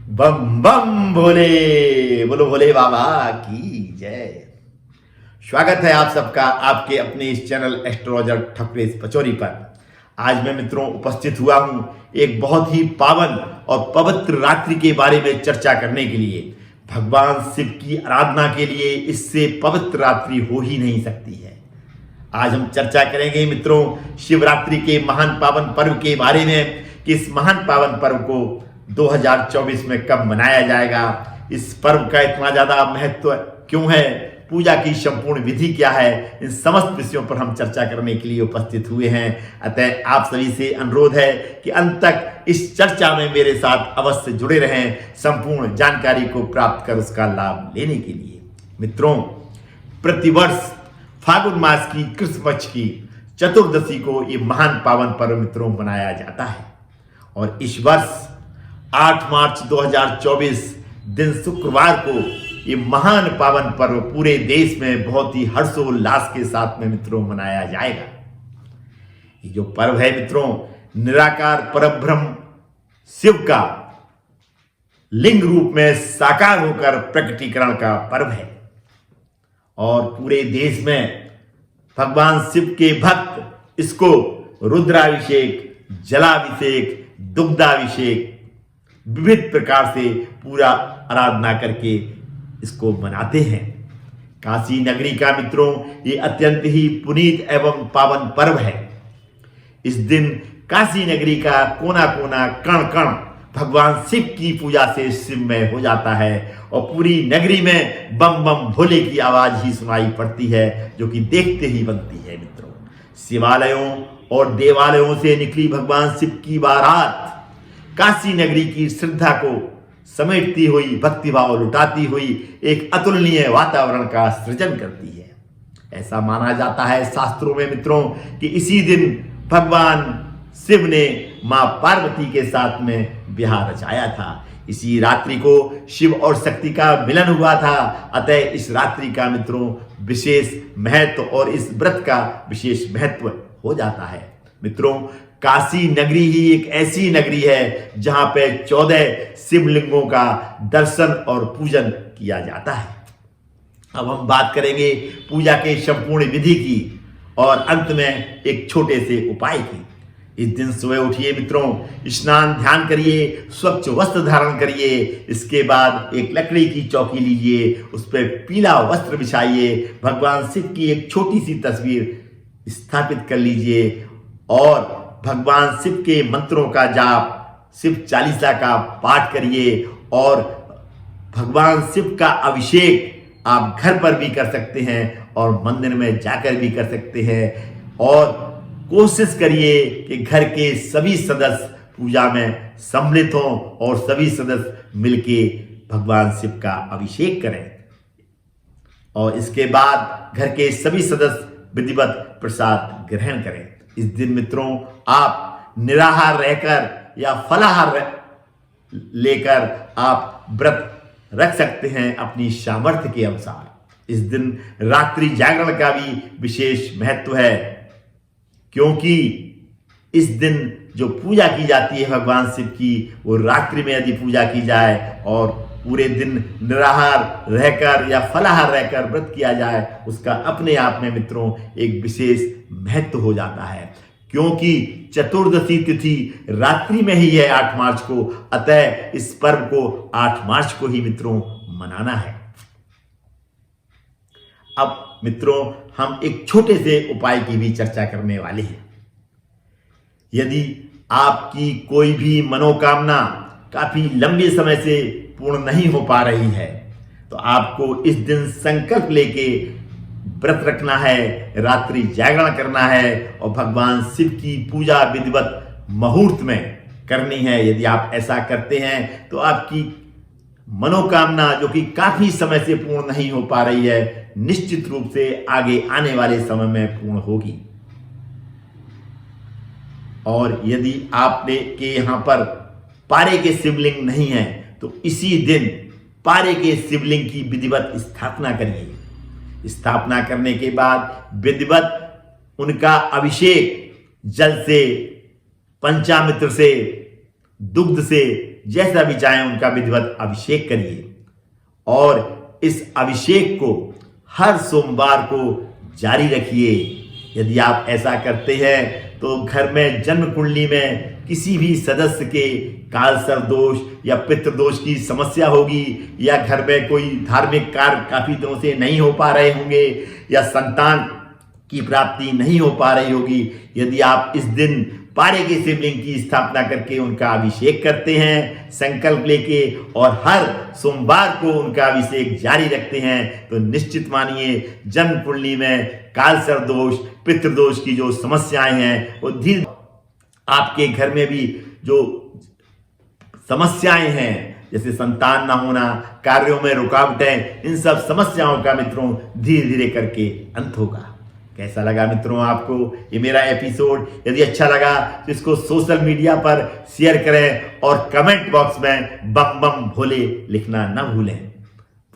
बम बम भोले, बोलो भोले बाबा की जय। स्वागत है आप सबका आपके अपने इस चैनल एस्ट्रोलॉजर ठकुरेश पचौरी पर। आज मैं मित्रों उपस्थित हुआ हूं एक बहुत ही पावन और पवित्र रात्रि के बारे में चर्चा करने के लिए। भगवान शिव की आराधना के लिए इससे पवित्र रात्रि हो ही नहीं सकती है। आज हम चर्चा करेंगे मित्रों शिवरात्रि के महान पावन पर्व के बारे में कि इस महान पावन पर्व को 2024 में कब मनाया जाएगा, इस पर्व का इतना ज्यादा महत्व क्यों है, पूजा की संपूर्ण विधि क्या है, इन समस्त विषयों पर हम चर्चा करने के लिए उपस्थित हुए हैं। अतः आप सभी से अनुरोध है कि अंत तक इस चर्चा में मेरे साथ अवश्य जुड़े रहें, संपूर्ण जानकारी को प्राप्त कर उसका लाभ लेने के लिए। मित्रों, प्रतिवर्ष फागुन मास की कृष्ण पक्ष की चतुर्दशी को ये महान पावन पर्व मित्रों मनाया जाता है और इस वर्ष 8 मार्च 2024 दिन शुक्रवार को ये महान पावन पर्व पूरे देश में बहुत ही हर्षोल्लास के साथ में मित्रों मनाया जाएगा। ये जो पर्व है मित्रों निराकार परब्रह्म शिव का लिंग रूप में साकार होकर प्रकटीकरण का पर्व है और पूरे देश में भगवान शिव के भक्त इसको रुद्राभिषेक, जलाभिषेक, दुग्धाभिषेक विविध प्रकार से पूरा आराधना करके इसको मनाते हैं। काशी नगरी का मित्रों ये अत्यंत ही पुनीत एवं पावन पर्व है। इस दिन काशी नगरी का कोना कोना कण कण भगवान शिव की पूजा से शिवमय हो जाता है और पूरी नगरी में बम बम भोले की आवाज ही सुनाई पड़ती है, जो कि देखते ही बनती है। मित्रों, शिवालयों और देवालयों से निकली भगवान शिव की बारात काशी नगरी की श्रद्धा को समेटती हुई, भक्तिभाव लुटाती हुई एक अतुलनीय वातावरण का सृजन करती है। ऐसा माना जाता है शास्त्रों में मित्रों कि इसी दिन भगवान शिव ने मां पार्वती के साथ में विवाह रचाया था। इसी रात्रि को शिव और शक्ति का मिलन हुआ था। अतः इस रात्रि का मित्रों विशेष महत्व और इस व्रत का विशेष महत्व हो जाता है। मित्रों, काशी नगरी ही एक ऐसी नगरी है जहां पे 14 शिवलिंगों का दर्शन और पूजन किया जाता है। अब हम बात करेंगे पूजा के संपूर्ण विधि की और अंत में एक छोटे से उपाय की। इस दिन सुबह उठिए मित्रों, स्नान ध्यान करिए, स्वच्छ वस्त्र धारण करिए, इसके बाद एक लकड़ी की चौकी लीजिए, उस पर पीला वस्त्र बिछाइए, भगवान शिव की एक छोटी सी तस्वीर स्थापित कर लीजिए और भगवान शिव के मंत्रों का जाप, शिव चालीसा का पाठ करिए और भगवान शिव का अभिषेक आप घर पर भी कर सकते हैं और मंदिर में जाकर भी कर सकते हैं। और कोशिश करिए कि घर के सभी सदस्य पूजा में सम्मिलित हों और सभी सदस्य मिलके भगवान शिव का अभिषेक करें और इसके बाद घर के सभी सदस्य विधिवत प्रसाद ग्रहण करें। इस दिन मित्रों आप निराहार रहकर या फलाहार लेकर आप व्रत रख सकते हैं अपनी सामर्थ्य के अनुसार। इस दिन रात्रि जागरण का भी विशेष महत्व है, क्योंकि इस दिन जो पूजा की जाती है भगवान शिव की, वो रात्रि में यदि पूजा की जाए और पूरे दिन निराहार रहकर या फलाहार रहकर व्रत किया जाए, उसका अपने आप में मित्रों एक विशेष महत्व हो जाता है। क्योंकि चतुर्दशी तिथि रात्रि में ही है 8 मार्च को, अतः इस पर्व को 8 मार्च को ही मित्रों मनाना है। अब मित्रों हम एक छोटे से उपाय की भी चर्चा करने वाले हैं। यदि आपकी कोई भी मनोकामना काफी लंबे समय से पूर्ण नहीं हो पा रही है तो आपको इस दिन संकल्प लेके व्रत रखना है, रात्रि जागरण करना है और भगवान शिव की पूजा विधिवत मुहूर्त में करनी है। यदि आप ऐसा करते हैं तो आपकी मनोकामना जो कि काफी समय से पूर्ण नहीं हो पा रही है, निश्चित रूप से आगे आने वाले समय में पूर्ण होगी। और यदि आपने के यहां पर पारे के शिवलिंग नहीं है तो इसी दिन पारे के शिवलिंग की विधिवत स्थापना करिए। स्थापना करने के बाद विधिवत उनका अभिषेक जल से, पंचामृत से, दुग्ध से जैसा भी चाहें उनका विधिवत अभिषेक करिए और इस अभिषेक को हर सोमवार को जारी रखिए। यदि आप ऐसा करते हैं तो घर में जन्म कुंडली में किसी भी सदस्य के कालसर्प दोष या पितृदोष की समस्या होगी, या घर में कोई धार्मिक कार्य काफी दिनों से नहीं हो पा रहे होंगे, या संतान की प्राप्ति नहीं हो पा रही होगी। यदि आप इस दिन पारे के शिवलिंग की स्थापना करके उनका अभिषेक करते हैं संकल्प लेके, और हर सोमवार को उनका अभिषेक जारी रखते हैं, तो निश्चित मानिए जन्म कुंडली में कालसर्प दोष पितृदोष की जो समस्याएं हैं वो धीरे आपके घर में भी जो समस्याएं हैं, जैसे संतान ना होना, कार्यों में रुकावटें, इन सब समस्याओं का मित्रों धीरे धीरे करके अंत होगा। कैसा लगा मित्रों आपको ये मेरा एपिसोड? यदि अच्छा लगा तो इसको सोशल मीडिया पर शेयर करें और कमेंट बॉक्स में बम बम भोले लिखना ना भूलें।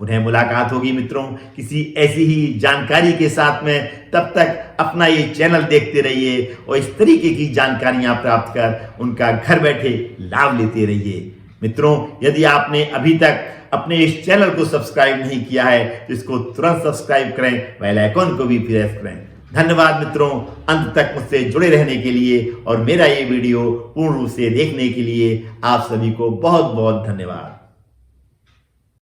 पुनः मुलाकात होगी मित्रों किसी ऐसी ही जानकारी के साथ में। तब तक अपना ये चैनल देखते रहिए और इस तरीके की जानकारियां प्राप्त कर उनका घर बैठे लाभ लेते रहिए। मित्रों, यदि आपने अभी तक अपने इस चैनल को सब्सक्राइब नहीं किया है तो इसको तुरंत सब्सक्राइब करें, बेल आइकॉन को भी प्रेस करें। धन्यवाद मित्रों, अंत तक मुझसे जुड़े रहने के लिए और मेरा ये वीडियो पूर्ण रूप से देखने के लिए आप सभी को बहुत बहुत धन्यवाद।